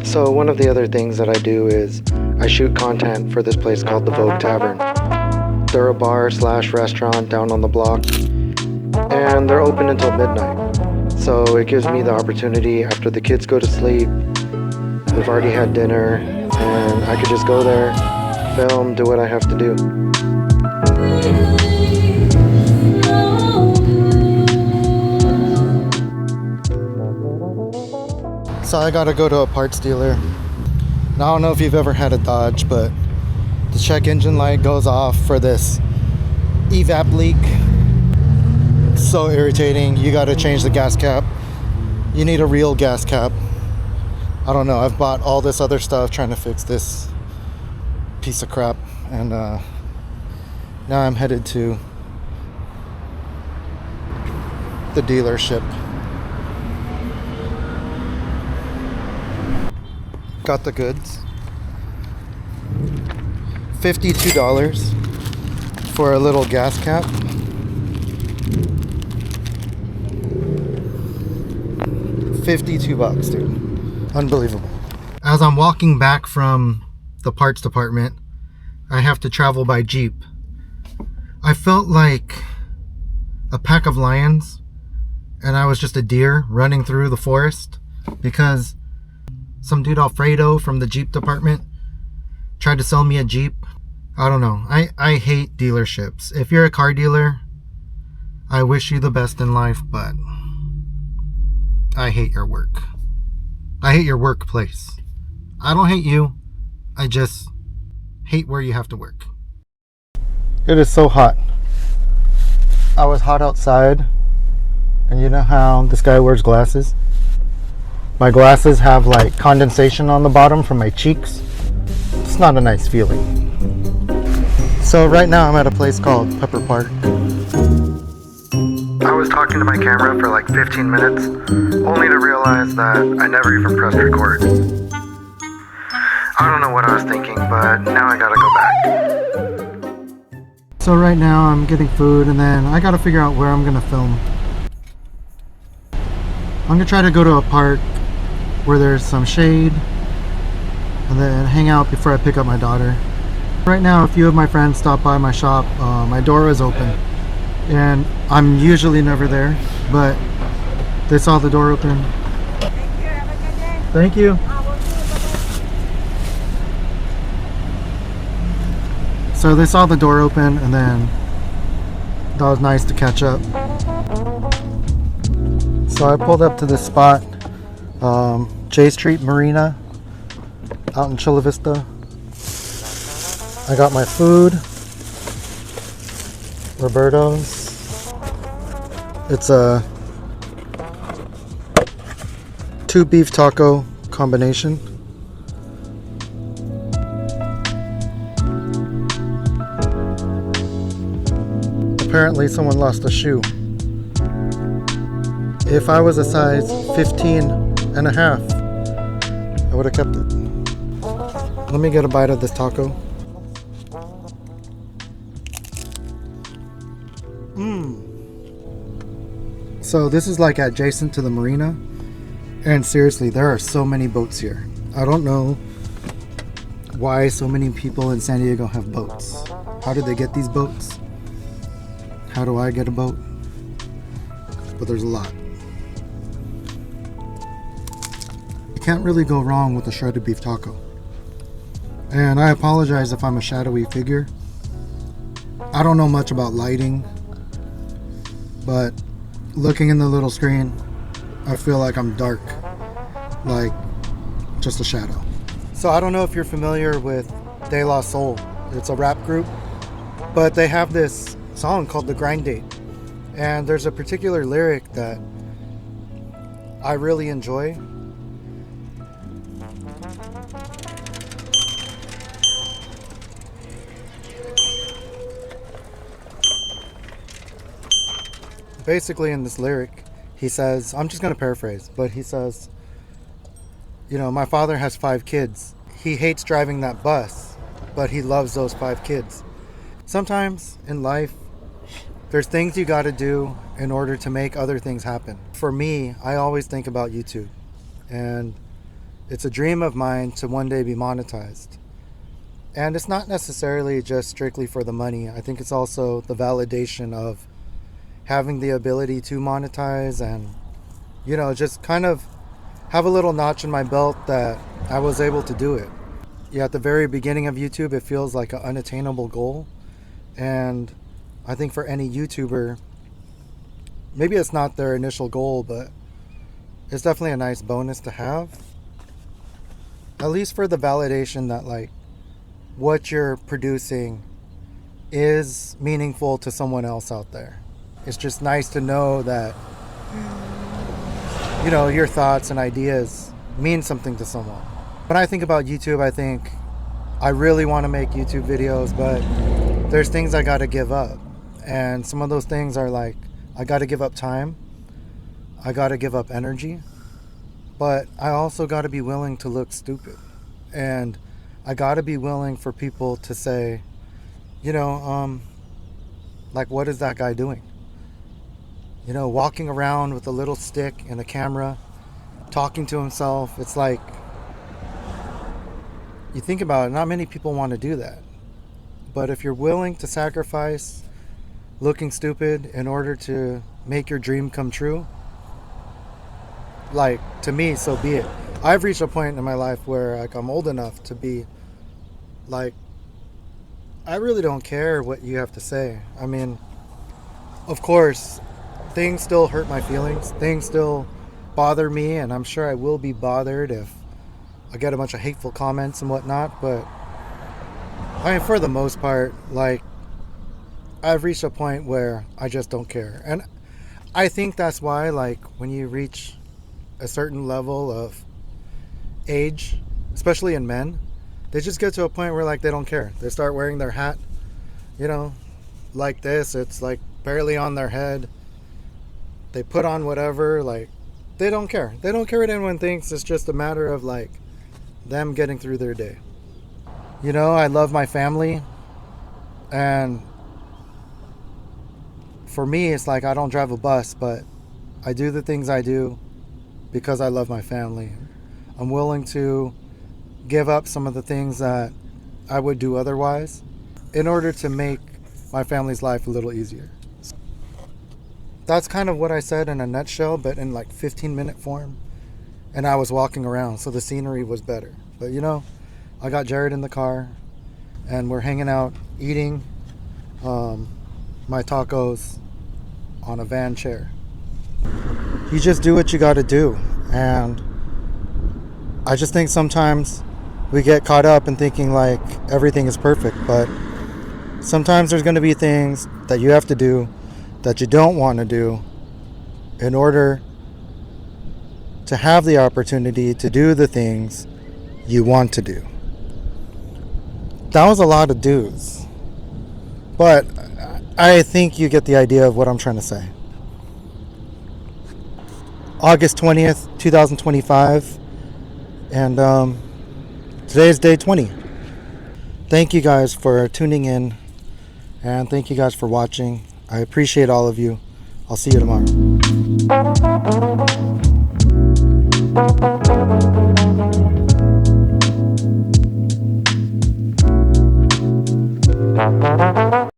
So one of the other things that I do is I shoot content for this place called the Vogue Tavern. They're a bar slash restaurant down on the block, and they're open until midnight. So it gives me the opportunity after the kids go to sleep, we've already had dinner, and I could just go there, film, do what I have to do. So I gotta go to a parts dealer. Now, I don't know if you've ever had a Dodge, but the check engine light goes off for this evap leak. So irritating. You gotta change the gas cap. You need a real gas cap. I don't know. I've bought all this other stuff trying to fix this piece of crap, and now I'm headed to the dealership. Got the goods. $52 for a little gas cap. $52, dude. Unbelievable. As I'm walking back from the parts department, I have to travel by Jeep. I felt like a pack of lions and I was just a deer running through the forest, because some dude Alfredo from the Jeep department tried to sell me a Jeep. I don't know. I hate dealerships. If you're a car dealer, I wish you the best in life, but I hate your work. I hate your workplace. I don't hate you. I just hate where you have to work. It is so hot. I was hot outside, and you know how this guy wears glasses? My glasses have like condensation on the bottom from my cheeks. It's not a nice feeling. So right now I'm at a place called Pepper Park. I was talking to my camera for like 15 minutes, only to realize that I never even pressed record. I don't know what I was thinking, but now I gotta go back. So right now I'm getting food, and then I gotta figure out where I'm gonna film. I'm gonna try to go to a park where there's some shade, and then hang out before I pick up my daughter. Right now a few of my friends stopped by my shop. My door was open, and I'm usually never there, but they saw the door open. Thank you. Have a good day. Thank you. So they saw the door open, and then that was nice to catch up. So I pulled up to this spot, J Street Marina out in Chula Vista. I got my food, Roberto's. It's a 2 beef taco combination. Apparently someone lost a shoe. If I was a size 15 and a half, I would have kept it. Let me get a bite of this taco. So this is like adjacent to the marina, and seriously, there are so many boats here. I don't know why so many people in San Diego have boats. How did they get these boats? How do I get a boat? But there's a lot. You can't really go wrong with a shredded beef taco. And I apologize if I'm a shadowy figure. I don't know much about lighting, but looking in the little screen, I feel like I'm dark, like just a shadow. So I don't know if you're familiar with De La Soul. It's a rap group, but they have this song called The Grind Date, and there's a particular lyric that I really enjoy. Basically in this lyric, he says, I'm just going to paraphrase, but he says, you know, my father has 5 kids. He hates driving that bus, but he loves those 5 kids. Sometimes in life, There's things you got to do in order to make other things happen. For me, I always think about YouTube, and it's a dream of mine to one day be monetized. And it's not necessarily just strictly for the money. I think it's also the validation of having the ability to monetize and, just kind of have a little notch in my belt that I was able to do it. Yeah, at the very beginning of YouTube, it feels like an unattainable goal. And I think for any YouTuber, maybe it's not their initial goal, but it's definitely a nice bonus to have. At least for the validation that like what you're producing is meaningful to someone else out there. It's just nice to know that, your thoughts and ideas mean something to someone. When I think about YouTube, I think I really want to make YouTube videos, but there's things I got to give up. And some of those things are like, I got to give up time. I got to give up energy. But I also got to be willing to look stupid. And I got to be willing for people to say, like, what is that guy doing? Walking around with a little stick and a camera, talking to himself. It's like, you think about it, not many people want to do that. But if you're willing to sacrifice looking stupid in order to make your dream come true, like, to me, so be it. I've reached a point in my life where like I'm old enough to be like, I really don't care what you have to say. I mean, of course, things still hurt my feelings. Things still bother me, and I'm sure I will be bothered if I get a bunch of hateful comments and whatnot. But I mean, for the most part, like, I've reached a point where I just don't care. And I think that's why, like, when you reach a certain level of age, especially in men, they just get to a point where like they don't care. They start wearing their hat, like this. It's like barely on their head. They put on whatever, like, they don't care. They don't care what anyone thinks. It's just a matter of like them getting through their day. I love my family, and for me, it's like I don't drive a bus, but I do the things I do because I love my family. I'm willing to give up some of the things that I would do otherwise in order to make my family's life a little easier. That's kind of what I said in a nutshell, but in like 15-minute form. And I was walking around, so the scenery was better. But I got Jared in the car, and we're hanging out, eating my tacos on a van chair. You just do what you got to do. And I just think sometimes we get caught up in thinking like everything is perfect, but sometimes there's going to be things that you have to do that you don't want to do in order to have the opportunity to do the things you want to do. That was a lot of do's, but I think you get the idea of what I'm trying to say. August 20th, 2025, and today is day 20. Thank you guys for tuning in, and thank you guys for watching. I appreciate all of you. I'll see you tomorrow.